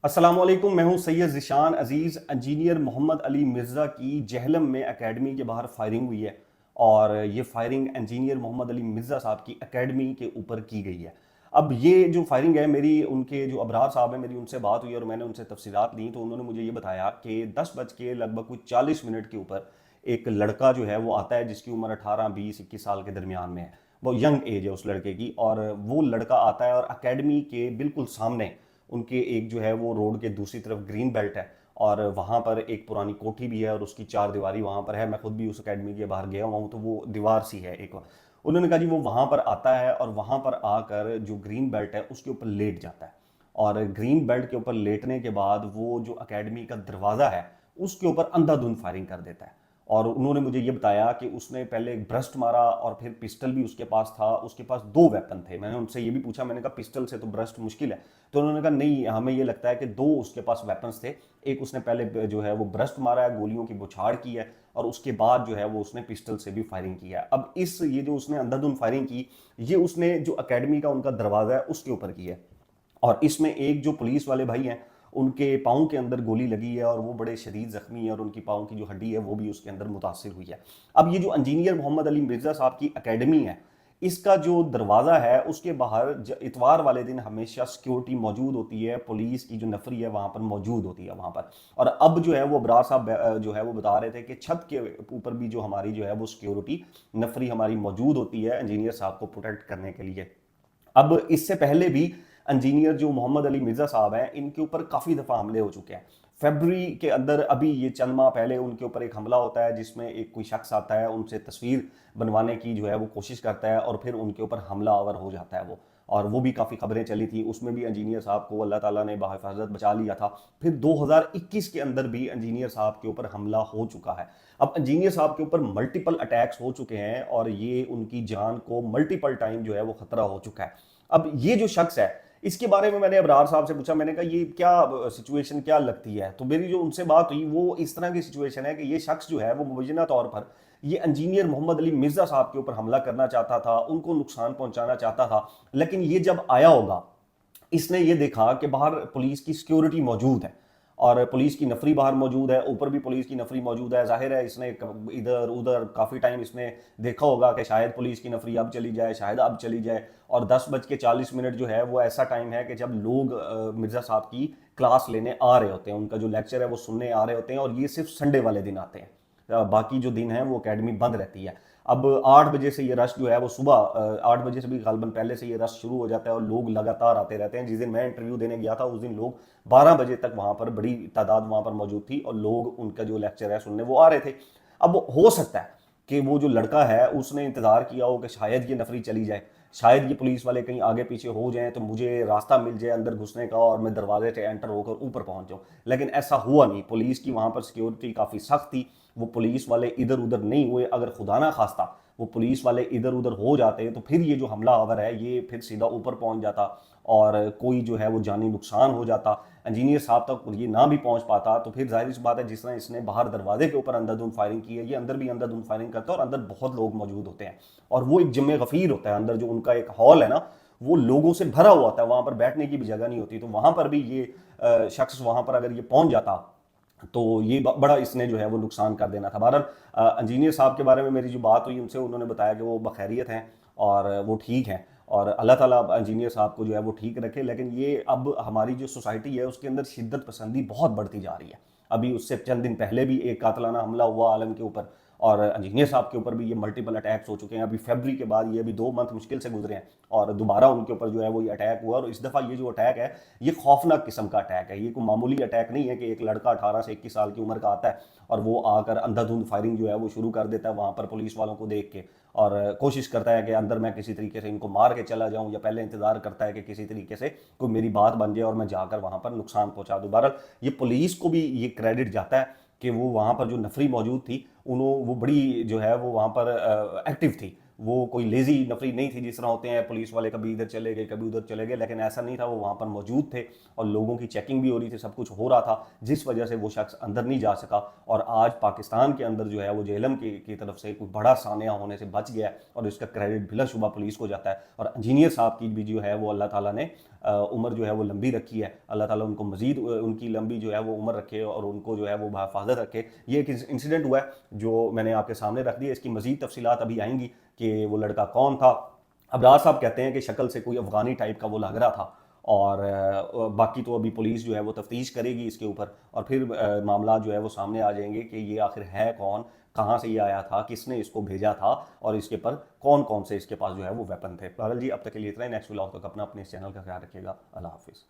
अस्सलाम वालेकुम, मैं हूं सैयद ज़िशान अजीज़। इंजीनियर मोहम्मद अली मिर्ज़ा की जहलम में एकेडमी के बाहर फायरिंग हुई है और ये फायरिंग इंजीनियर मोहम्मद अली मिर्ज़ा साहब की एकेडमी के ऊपर की गई है। अब ये जो फायरिंग है, मेरी उनके जो अबरार साहब हैं, मेरी उनसे बात हुई और मैंने उनसे तफसीलात ली तो उन्होंने मुझे ये बताया कि 10 बज के लगभग कुछ 40 मिनट के ऊपर एक लड़का जो है वो आता है जिसकी उम्र 18, 20, 21 साल के दरमियान में है। वो यंग एज है उस लड़के की, और वो लड़का आता है और एकेडमी के बिल्कुल सामने उनके एक जो है वो रोड के दूसरी तरफ ग्रीन बेल्ट है और वहाँ पर एक पुरानी कोठी भी है और उसकी चार दीवारी वहाँ पर है। मैं खुद भी उस अकेडमी के बाहर गया हुआ हूँ, तो वो दीवार सी है एक। उन्होंने कहा जी वो वहाँ पर आता है और वहाँ पर आकर जो ग्रीन बेल्ट है उसके ऊपर लेट जाता है, और ग्रीन बेल्ट के ऊपर लेटने के बाद वो जो अकेडमी का दरवाज़ा है उसके ऊपर अंधाधुंध फायरिंग कर देता है। और उन्होंने मुझे ये बताया कि उसने पहले एक ब्रस्ट मारा और फिर पिस्टल भी उसके पास था। उसके पास दो वेपन थे। मैंने उनसे ये भी पूछा, मैंने कहा पिस्टल से तो ब्रस्ट मुश्किल है, तो उन्होंने कहा नहीं, हमें ये लगता है कि दो उसके पास वेपन्स थे। एक उसने पहले जो है वो ब्रस्ट मारा है, गोलियों की बौछार की है, और उसके बाद जो है वो उसने पिस्टल से भी फायरिंग की है। अब ये जो उसने अंधाधुंध फायरिंग की, ये उसने जो अकेडमी का उनका दरवाज़ा है उसके ऊपर की है। और इसमें एक जो पुलिस वाले भाई हैं, उनके पाँव के अंदर गोली लगी है और वो बड़े शदीद जख्मी है और उनकी पाँव की जो हड्डी है वो भी उसके अंदर मुतासर हुई है। अब ये जो इंजीनियर मोहम्मद अली मिर्ज़ा साहब की एकेडमी है, इसका जो दरवाज़ा है उसके बाहर इतवार वाले दिन हमेशा सिक्योरिटी मौजूद होती है, पुलिस की जो नफरी है वहाँ पर मौजूद होती है वहाँ पर। और अब जो है वो अबरार साहब जो है वो बता रहे थे कि छत के ऊपर भी जो हमारी जो है वो सिक्योरिटी नफरी हमारी मौजूद होती है इंजीनियर साहब को प्रोटेक्ट करने के लिए। अब इससे पहले भी इंजीनियर जो मोहम्मद अली मिर्ज़ा साहब हैं, इनके ऊपर काफ़ी दफ़ा हमले हो चुके हैं। फरवरी के अंदर अभी ये चंद माह पहले उनके ऊपर एक हमला होता है जिसमें एक कोई शख्स आता है, उनसे तस्वीर बनवाने की जो है वो कोशिश करता है और फिर उनके ऊपर हमला आवर हो जाता है वो। और वो भी काफ़ी खबरें चली थी, उसमें भी इंजीनियर साहब को अल्लाह ताला ने बहिफाजत बचा लिया था। फिर 2021 के अंदर भी इंजीनियर साहब के ऊपर हमला हो चुका है। अब इंजीनियर साहब के ऊपर मल्टीपल अटैक्स हो चुके हैं और ये उनकी जान को मल्टीपल टाइम जो है वो खतरा हो चुका है। अब ये जो शख्स है, इसके बारे में मैंने अबरार साहब से पूछा, मैंने कहा ये क्या सिचुएशन क्या लगती है, तो मेरी जो उनसे बात हुई वो इस तरह की सिचुएशन है कि ये शख्स जो है वो मुबैना तौर पर ये इंजीनियर मोहम्मद अली मिर्ज़ा साहब के ऊपर हमला करना चाहता था, उनको नुकसान पहुंचाना चाहता था। लेकिन ये जब आया होगा, इसने ये देखा कि बाहर पुलिस की सिक्योरिटी मौजूद है और पुलिस की नफरी बाहर मौजूद है, ऊपर भी पुलिस की नफरी मौजूद है। जाहिर है इसने इधर उधर काफ़ी टाइम इसने देखा होगा कि शायद पुलिस की नफरी अब चली जाए, शायद अब चली जाए। और 10 बज के 40 मिनट जो है वो ऐसा टाइम है कि जब लोग मिर्ज़ा साहब की क्लास लेने आ रहे होते हैं, उनका जो लेक्चर है वो सुनने आ रहे होते हैं, और ये सिर्फ संडे वाले दिन आते हैं। बाकी जो दिन है वो एकेडमी बंद रहती है। अब 8 बजे से ये रश जो है वो सुबह 8 बजे से भी गालबन पहले से ये रश शुरू हो जाता है और लोग लगातार आते रहते हैं। जिस दिन मैं इंटरव्यू देने गया था उस दिन लोग 12 बजे तक वहाँ पर बड़ी तादाद वहाँ पर मौजूद थी और लोग उनका जो लेक्चर है सुनने वो आ रहे थे। अब हो सकता है कि वो जो लड़का है उसने इंतज़ार किया हो कि शायद ये नफरी चली जाए, शायद ये पुलिस वाले कहीं आगे पीछे हो जाएं तो मुझे रास्ता मिल जाए अंदर घुसने का और मैं दरवाजे से एंटर होकर ऊपर पहुंच जाऊं। लेकिन ऐसा हुआ नहीं, पुलिस की वहां पर सिक्योरिटी काफ़ी सख्त थी। वो पुलिस वाले इधर उधर नहीं हुए। अगर खुदा ना खास्ता वो पुलिस वाले इधर उधर हो जाते तो फिर ये जो हमला आवर है ये फिर सीधा ऊपर पहुंच जाता और कोई जो है वो जानी नुकसान हो जाता, इंजीनियर साहब तक ये ना भी पहुंच पाता। तो फिर जाहिर सी बात है, जिस तरह इसने बाहर दरवाजे के ऊपर अंधाधुंध फायरिंग की है, ये अंदर भी अंधाधुंध फायरिंग करता है और अंदर बहुत लोग मौजूद होते हैं और वो एक जिम्मे गफीर होता है। अंदर जो उनका एक हॉल है ना, वो लोगों से भरा हुआ होता है, वहां पर बैठने की भी जगह नहीं होती। तो वहां पर भी ये शख्स वहां पर अगर ये पहुंच जाता तो ये बड़ा इसने जो है वो नुकसान कर देना था। बहरहाल इंजीनियर साहब के बारे में मेरी जो बात हुई उनसे, उन्होंने बताया कि वो बखैरियत हैं और वो ठीक हैं और अल्लाह ताला इंजीनियर साहब को जो है वो ठीक रखे। लेकिन ये अब हमारी जो सोसाइटी है उसके अंदर शिद्दत पसंदी बहुत बढ़ती जा रही है। अभी उससे चंद दिन पहले भी एक कातलाना हमला हुआ आलम के ऊपर और इंजीनियर साहब के ऊपर भी ये मल्टीपल अटैक्स हो चुके हैं। अभी फरवरी के बाद ये अभी 2 मंथ मुश्किल से गुजरे हैं और दोबारा उनके ऊपर जो है वो ये अटैक हुआ। और इस दफ़ा ये जो अटैक है ये खौफनाक किस्म का अटैक है। ये कोई मामूली अटैक नहीं है कि एक लड़का 18 से 21 साल की उम्र का आता है और वो आकर अंधाधुंध फायरिंग जो है वो शुरू कर देता है वहाँ पर पुलिस वालों को देख के और कोशिश करता है कि अंदर मैं किसी तरीके से इनको मार के चला जाऊं, या पहले इंतजार करता है कि किसी तरीके से कोई मेरी बात बन जाए और मैं जाकर वहाँ पर नुकसान पहुंचा दूं। बहरहाल ये पुलिस को भी ये क्रेडिट जाता है कि वो वहाँ पर जो नफरी मौजूद थी उन्होंने वो बड़ी जो है वो वहाँ पर एक्टिव थी। वो कोई लेजी नफरी नहीं थी जिस तरह होते हैं पुलिस वाले, कभी इधर चले गए कभी उधर चले गए, लेकिन ऐसा नहीं था। वो वहाँ पर मौजूद थे और लोगों की चेकिंग भी हो रही थी, सब कुछ हो रहा था, जिस वजह से वो शख्स अंदर नहीं जा सका। और आज पाकिस्तान के अंदर जो है वो जेलम की तरफ से कोई बड़ा सानिया होने से बच गया और इसका क्रेडिट बिलाशुबा पुलिस को जाता है। और इंजीनियर साहब की भी जो है वो अल्लाह ताला ने उम्र जो है वो लंबी रखी है। अल्लाह ताला उनको मज़ीद उनकी लंबी जो है वो उम्र रखे और उनको जो है वो हिफाजत रखे। ये एक इंसिडेंट हुआ है जो मैंने आपके सामने रख दिया। इसकी मज़ीद तफसीलात अभी आएंगी कि वो लड़का कौन था। अबरार साहब कहते हैं कि शक्ल से कोई अफ़गानी टाइप का वो लग रहा था, और बाकी तो अभी पुलिस जो है वो तफ्तीश करेगी इसके ऊपर, और फिर मामला जो है वो सामने आ जाएंगे कि ये आखिर है कौन, कहाँ से ये आया था, किसने इसको भेजा था, और इसके पर कौन कौन से इसके पास जो है वो वेपन थे। बहरहाल जी, अब तक के लिए इतना ही। नेक्स्ट व्लॉग तक अपना अपने इस चैनल का ख्याल रखिएगा। अल्लाह हाफिज़।